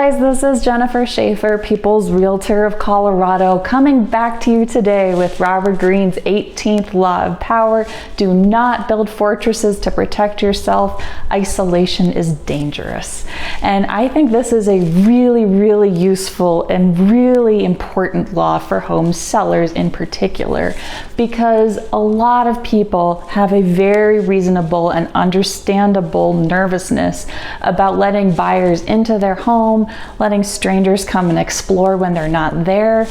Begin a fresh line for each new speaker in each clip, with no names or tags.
guys, this is Jennifer Schaefer, People's Realtor of Colorado, coming back to you today with Robert Greene's 18th Law of Power. Do not build fortresses to protect yourself. Isolation is dangerous. And I think this is a really useful and really important law for home sellers in particular, because a lot of people have a very reasonable and understandable nervousness about letting buyers into their home, letting strangers come and explore when they're not there.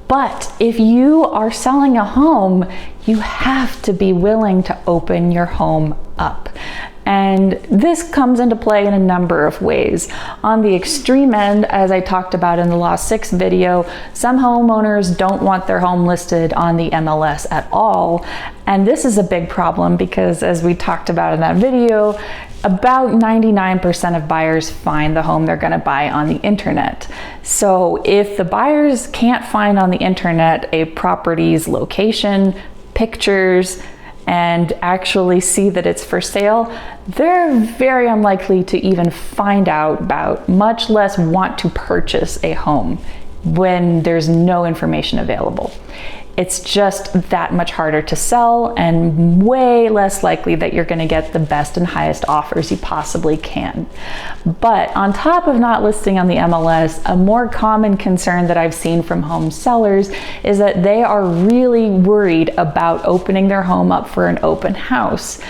But if you are selling a home, you have to be willing to open your home up. And this comes into play in a number of ways. On the extreme end, as I talked about in the Law 6 video, some homeowners don't want their home listed on the MLS at all. And this is a big problem because, as we talked about in that video, about 99% of buyers find the home they're going to buy on the internet. So if the buyers can't find on the internet a property's location, pictures, and actually see that it's for sale, they're very unlikely to even find out about, much less want to purchase a home when there's no information available. It's just that much harder to sell and way less likely that you're going to get the best and highest offers you possibly can. But on top of not listing on the MLS, a more common concern that I've seen from home sellers is that they are really worried about opening their home up for an open house.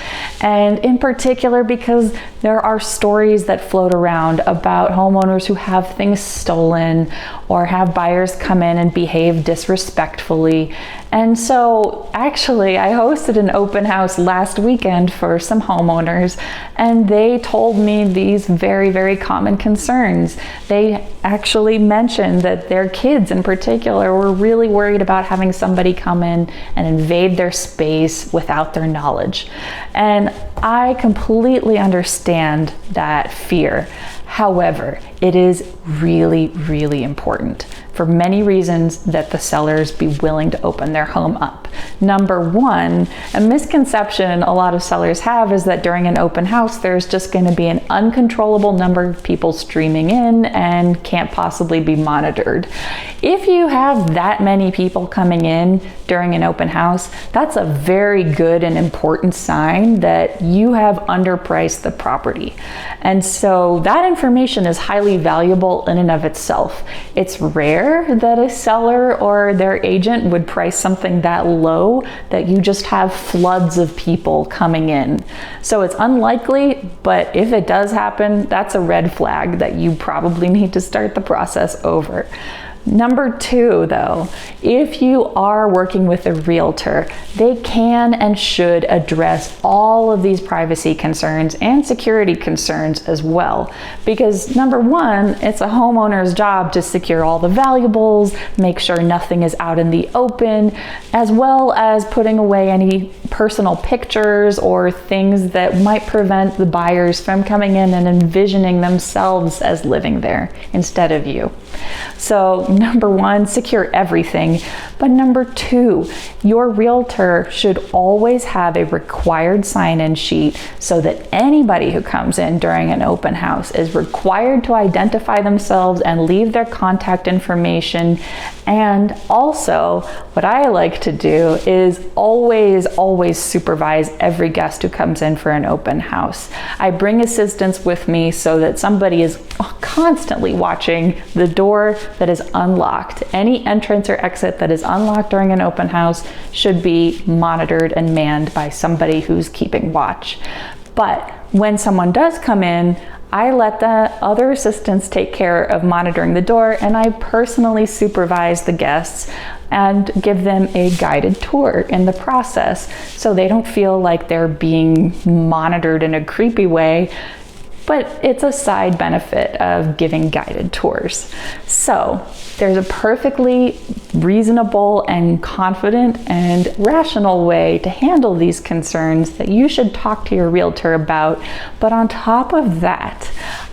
And in particular because there are stories that float around about homeowners who have things stolen or have buyers come in and behave disrespectfully. And so actually I hosted an open house last weekend for some homeowners, and they told me these very common concerns. They actually mentioned that their kids in particular were really worried about having somebody come in and invade their space without their knowledge. And I completely understand that fear. However, it is really important for many reasons that the sellers be willing to open their home up. Number one, a misconception a lot of sellers have is that during an open house, there's just going to be an uncontrollable number of people streaming in and can't possibly be monitored. If you have that many people coming in during an open house, that's a very good and important sign that you have underpriced the property. And so that information is highly valuable in and of itself. It's rare that a seller or their agent would price something that low that you just have floods of people coming in. So it's unlikely, but if it does happen, that's a red flag that you probably need to start the process over. Number two, though, if you are working with a realtor, they can and should address all of these privacy concerns and security concerns as well. Because number one, it's a homeowner's job to secure all the valuables, make sure nothing is out in the open, as well as putting away any personal pictures or things that might prevent the buyers from coming in and envisioning themselves as living there instead of you. So number one, secure everything. But number two, your realtor should always have a required sign-in sheet so that anybody who comes in during an open house is required to identify themselves and leave their contact information. And also, what I like to do is always supervise every guest who comes in for an open house. I bring assistants with me so that somebody is constantly watching the door that is unlocked. Any entrance or exit that is unlocked during an open house should be monitored and manned by somebody who's keeping watch. But when someone does come in, I let the other assistants take care of monitoring the door, and I personally supervise the guests and give them a guided tour in the process so they don't feel like they're being monitored in a creepy way. But it's a side benefit of giving guided tours. So there's a perfectly reasonable and confident and rational way to handle these concerns that you should talk to your realtor about. But on top of that,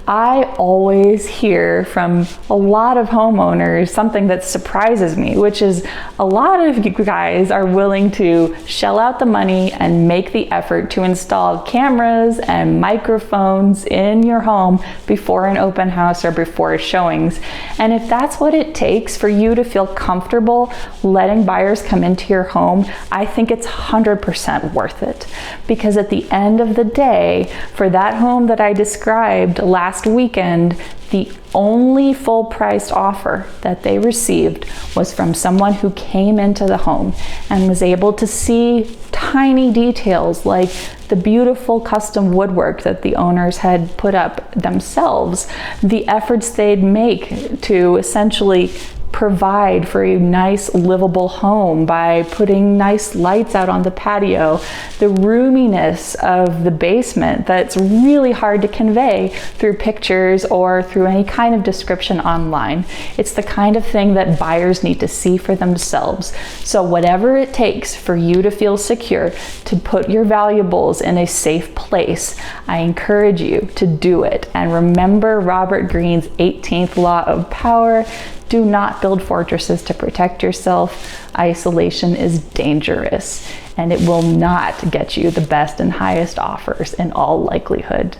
I always hear from a lot of homeowners something that surprises me, which is a lot of you guys are willing to shell out the money and make the effort to install cameras and microphones in your home before an open house or before showings. And if that's what it takes for you to feel comfortable letting buyers come into your home, I think it's 100% worth it. Because at the end of the day, for that home that I described last weekend, the only full-priced offer that they received was from someone who came into the home and was able to see tiny details like the beautiful custom woodwork that the owners had put up themselves, the efforts they'd make to essentially provide for a nice livable home by putting nice lights out on the patio, the roominess of the basement that's really hard to convey through pictures or through any kind of description online. It's the kind of thing that buyers need to see for themselves. So whatever it takes for you to feel secure, to put your valuables in a safe place, I encourage you to do it. And remember Robert Greene's 18th law of power. Do not build fortresses to protect yourself. Isolation is dangerous, and it will not get you the best and highest offers in all likelihood.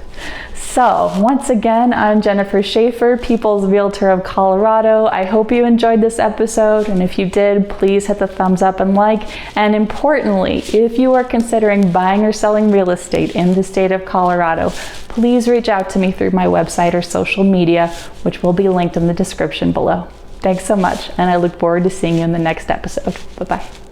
So once again, I'm Jennifer Schaefer, People's Realtor of Colorado. I hope you enjoyed this episode, and if you did, please hit the thumbs up and like. And importantly, if you are considering buying or selling real estate in the state of Colorado, please reach out to me through my website or social media, which will be linked in the description below. Thanks so much, and I look forward to seeing you in the next episode. Bye-bye.